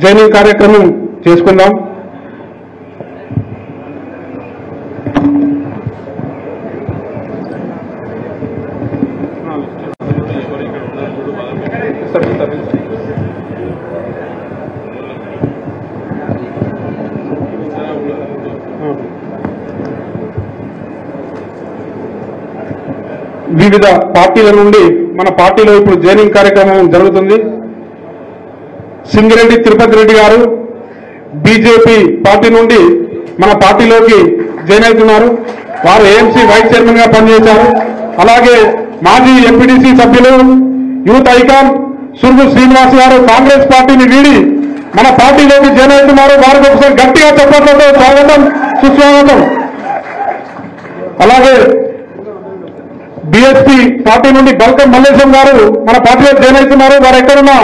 Joining కార్యక్రమం చేసుకుందాం. వివిధ పార్టీల నుండి మన పార్టీలో ఇప్పుడు జైనింగ్ కార్యక్రమం జరుగుతుంది. సింగిరెడ్డి తిరుపతి రెడ్డి గారు బీజేపీ పార్టీ నుండి మన పార్టీలోకి జాయిన్ అవుతున్నారు. వారు ఏఎంసీ వైస్ చైర్మన్ గా పనిచేశారు. అలాగే మాజీ ఎంపీటీసీ సభ్యులు యూత్ ఐకాన్ సుర్గు శ్రీనివాస్ గారు కాంగ్రెస్ పార్టీని వీడి మన పార్టీలోకి జాయిన్ అవుతున్నారు. వారికి ఒకసారి గట్టిగా చప్పట్లతో స్వాగతం, సుస్వాగతం. అలాగే బీఎస్పీ పార్టీ నుండి బల్కం మల్లేశం గారు మన పార్టీలో జాయిన్ అవుతున్నారు. వారు ఎక్కడున్నా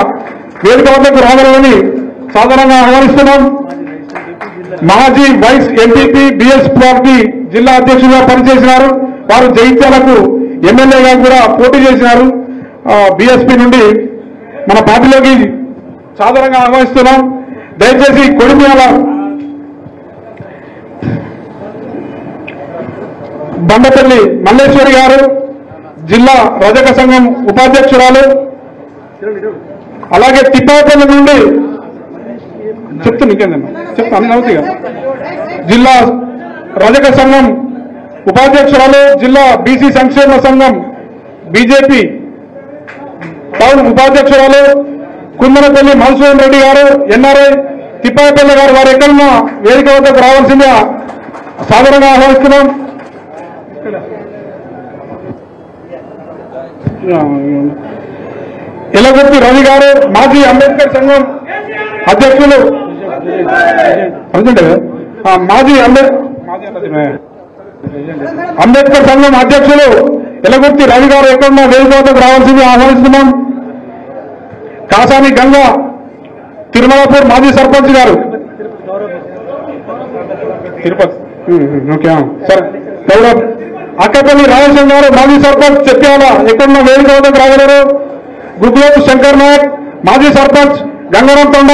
వేదిక వద్దకు రావాలని సాధారణంగా ఆహ్వానిస్తున్నాం. మాజీ వైస్ ఎంపీపీ బీఎస్ పార్టీ జిల్లా అధ్యక్షులుగా పనిచేసినారు. వారు జగిత్యాలకు ఎమ్మెల్యేగా కూడా పోటీ చేసినారు. బీఎస్పీ నుండి మన పార్టీలోకి సాధారణంగా ఆహ్వానిస్తున్నాం. దయచేసి కొడిమ్యాల బండపల్లి మల్లేశ్వరి గారు జిల్లా రజక సంఘం ఉపాధ్యక్షురాలు. అలాగే తిప్పాపల్లి నుండి చెప్తాను జిల్లా రజక సంఘం ఉపాధ్యక్షురాలు, జిల్లా బీసీ సంక్షేమ సంఘం బీజేపీ టౌన్ ఉపాధ్యక్షురాలు కుందనపల్లి మధుసూదన్ రెడ్డి గారు ఎన్ఆర్ఐ తిప్పాపల్లి గారు. వారు ఎక్కడున్నా వేదిక వద్దకు రావాల్సిందిగా సాధారణంగా ఆహ్వానిస్తున్నాం. ఎలగొత్తి రవి గారు మాజీ అంబేద్కర్ సంఘం అధ్యక్షులు, మాజీ అంబేద్కర్ సంఘం అధ్యక్షులు ఎలగొత్తి రవి గారు ఎక్కడున్నా వేదిక వద్దకు రావాల్సింది ఆహ్వానిస్తున్నాం. కాసాని గంగా తిరుమలపూర్ మాజీ సర్పంచ్ గారు తిరుపతి ఓకే సరే. గౌరవ్ అక్కపల్లి రాజేశం గారు మాజీ సర్పంచ్ చెప్పాల ఎక్కడున్న వేదిక వద్దకు రాగలరు. గుగ్లోతు శంకర్ నాయక్ మాజీ సర్పంచ్ గంగారం తండ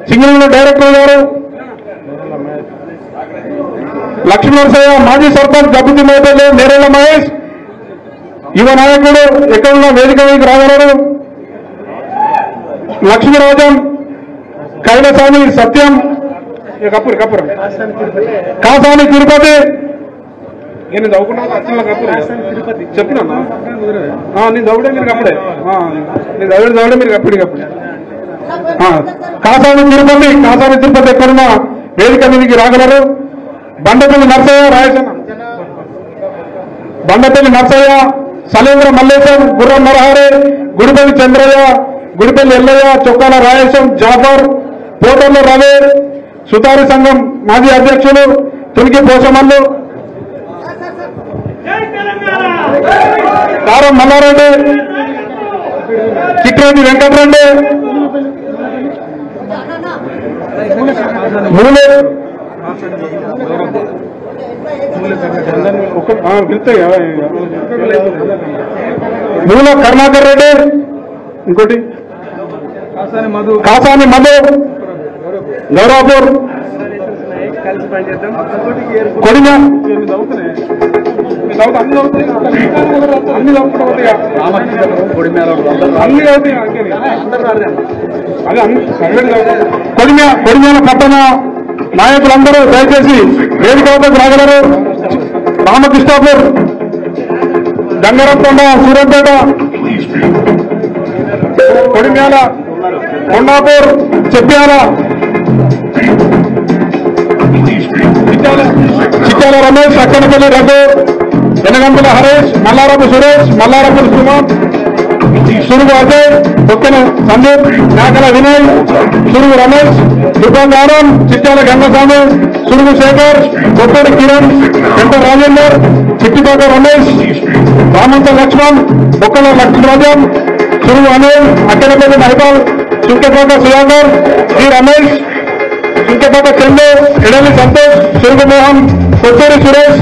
సింగరేణి డైరెక్టర్ గారు. లక్ష్మీనరసయ్య మాజీ సర్పంచ్ గబ్బుతి మేపల్లి నేరేళ్ల మహేష్ యువ నాయకుడు ఎక్కడున్న వేదిక మీదకి రాగలరు. లక్ష్మీరాజం కైలసాని సత్యం కపురం కాసాని తిరుపతి నేను చదువుకున్నా చెప్పినా నేను చదువుడే మీరు అప్పుడే నేను చదివిన మీరు అప్పటికప్పుడే. కాసాని తిరుపతి ఎక్కడున్నా వేదిక మీదకి రాగలరు. బండపల్లి నర్సయ్య రాయసన్న బండపల్లి నర్సయ్య సలేంద్ర మల్లేశం గుర్రం నరహరే గుడిపల్లి చంద్రయ్య గుడిపల్లి ఎల్లయ్య చొక్కాల రాయేశం జాఫర్ పోటర్ల రవి సుతారి సంఘం మాజీ అధ్యక్షులు తునికి పోషమల్లు కారం మల్లారెడ్డి చిట్రేటి వెంకటరెడ్డి మూలే మూల కరుణాకర్ రెడ్డి ఇంకోటి కాసాని మధు గౌరాపూర్ కొడిమ కొడిమేల పట్టణ నాయకులందరూ దయచేసి వేదిక వద్దకు రాగలరు. రామకృష్ణాపూర్ గంగారంకొండ సూర్యాపేట కొడిమేల కొండాపూర్ చెప్పాల చిట్టాల రమేష్ అక్కనపల్లి రఘు ఎనగంపల్లి హరేష్ మల్లారపు సురేష్ మల్లారపు కుమార్ సురుగు అజయ్ బొక్కెన సందీప్ నాకల వినయ్ సురుగు రమేష్ దుకాణం చిట్టాల గంగస్వామి సురుగు శేఖర్ కొత్తడి కిరణ్ వెంట రాజేందర్ చిట్టిపాక రమేష్ రామంత లక్ష్మణ్ బొక్కల లక్ష్మీరాజం సురుగు అనిల్ అక్కడపల్లి మహిపాల్ చుంకెపాక సుధాకర్ జి రమేష్ చుంకెపాక చందు ఎడలి సంతోష్ సురుగు మోహన్ కొత్తూరి సురేష్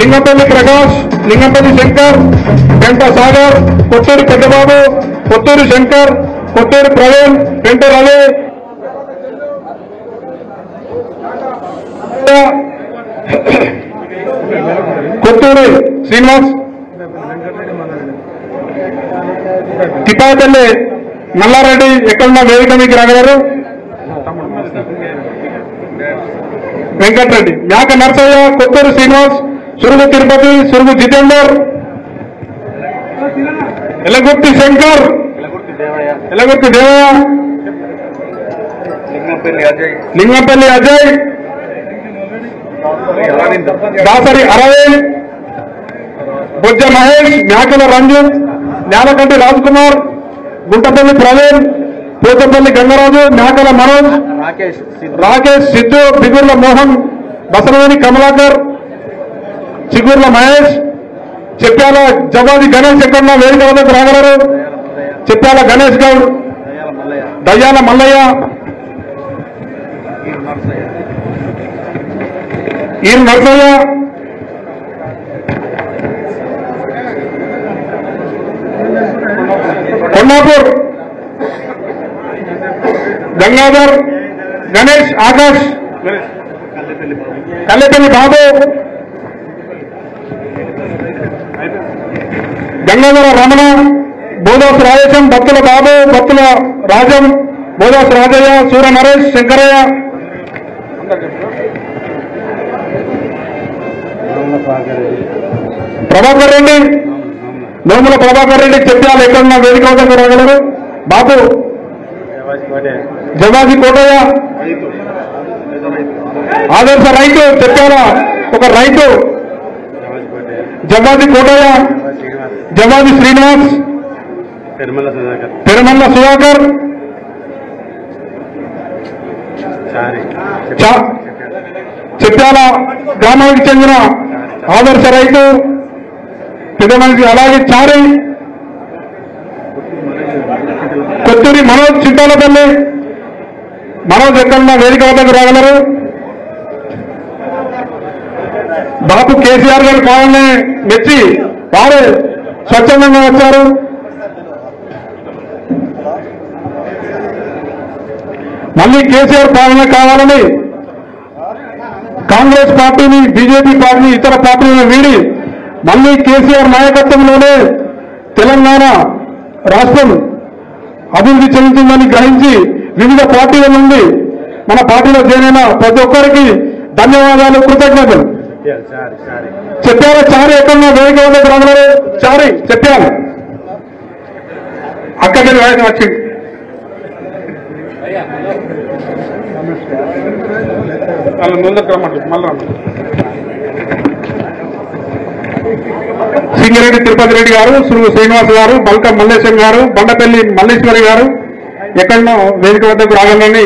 లింగంపల్లి ప్రకాష్ లింగంపల్లి శంకర్ వెంట సాగర్ కొత్తూరి పెద్దబాబు కొత్తూరి శంకర్ కొత్తూరు ప్రవీణ్, పెంట రవి, కొత్తూరు శ్రీనివాస్, తిపాపల్లి మల్లారెడ్డి ఎక్కడున్న వేదిక మీకు రాగలరు. వెంకటరెడ్డి, మేక నర్సయ్య, కొత్తూరు శ్రీనివాస్, సురుగు తిరుపతి, సురుగు జితేందర్, ఎలగుర్తి శంకర్, ఎలగుర్తి దేవయ్య, లింగంపల్లి అజయ్, దాసరి అరవింద్, బొజ్జ మహేష్, మేకల రంజిత్, న్యాలకంటి రాజ్ కుమార్, గుంటపల్లి ప్రవీణ్, పోచంపల్లి గంగరాజు, మేకల మనోజ్, రాకేష్, సిద్ధు, బిగుర్ల మోహన్, బసరవేణి కమలాకర్, చిగుర్ల మహేష్, చెప్పాల జవాది గణేష్ ఎక్కడున్న వేదిక వద్దకు రాగలరు. చెప్పాల గణేష్ గౌడ్, దయ్యాల మల్లయ్య, ఈరు నర్సయ్య, కొండాపూర్ గంగాధర్, గణేష్, ఆకాష్, కల్లెపల్లి బాబు, గంగాధర రమణ, బోదాసు రాజేశం, భక్తుల బాబు, భక్తుల రాజం, బోదాసు రాజయ్య, సూర్య నరేష్, శంకరయ్య, ప్రభాకర్ రెడ్డి, నోముల ప్రభాకర్ రెడ్డి, చెప్పాలి ఎక్కడున్న వేదిక వద్దకు రాగలరు. బాబు జవాజీ కోటయ్య, ఆదర్శ రైతు, చెప్పాల ఒక రైతు, జవాజీ కోటయ్య, జవాజీ శ్రీనివాస్, తిరుమల సుధాకర్, చెప్పాల గ్రామానికి చెందిన ఆదర్శ రైతు పెద్ద మనిషి, అలాగే చారి, కొత్తూరి మనోజ్, చింతాలపల్లి మనోజ్ ఎక్కడున్న వేదిక వద్దకు రాగలరు. బాపు కేసీఆర్ గారి పాలనని మెచ్చి వారు స్వచ్ఛందంగా వచ్చారు. మళ్ళీ కేసీఆర్ పాలన కావాలని కాంగ్రెస్ పార్టీని, బీజేపీ పార్టీని, ఇతర పార్టీలను వీడి మళ్ళీ కేసీఆర్ నాయకత్వంలోనే తెలంగాణ రాష్ట్రం అభివృద్ధి చెందుతుందని గ్రహించి వివిధ పార్టీల నుండి మన పార్టీలో చేరిన ప్రతి ఒక్కరికి ధన్యవాదాలు, కృతజ్ఞతలు. చెప్పారు చారి ఎక్కడున్నా వేదిక వద్దకు రాగలరు. చారి చెప్పారు అక్కడికి వచ్చింది. వాళ్ళు ముందుకు రమ్మంటారు, మళ్ళీ రమ్మంటారు. సింగిరెడ్డి తిరుపతి రెడ్డి గారు, సురుగు శ్రీనివాస్ గారు, బల్క మల్లేశం గారు, బండపల్లి మల్లేశ్వరి గారు ఎక్కడనో వేదిక వద్దకు రాగలని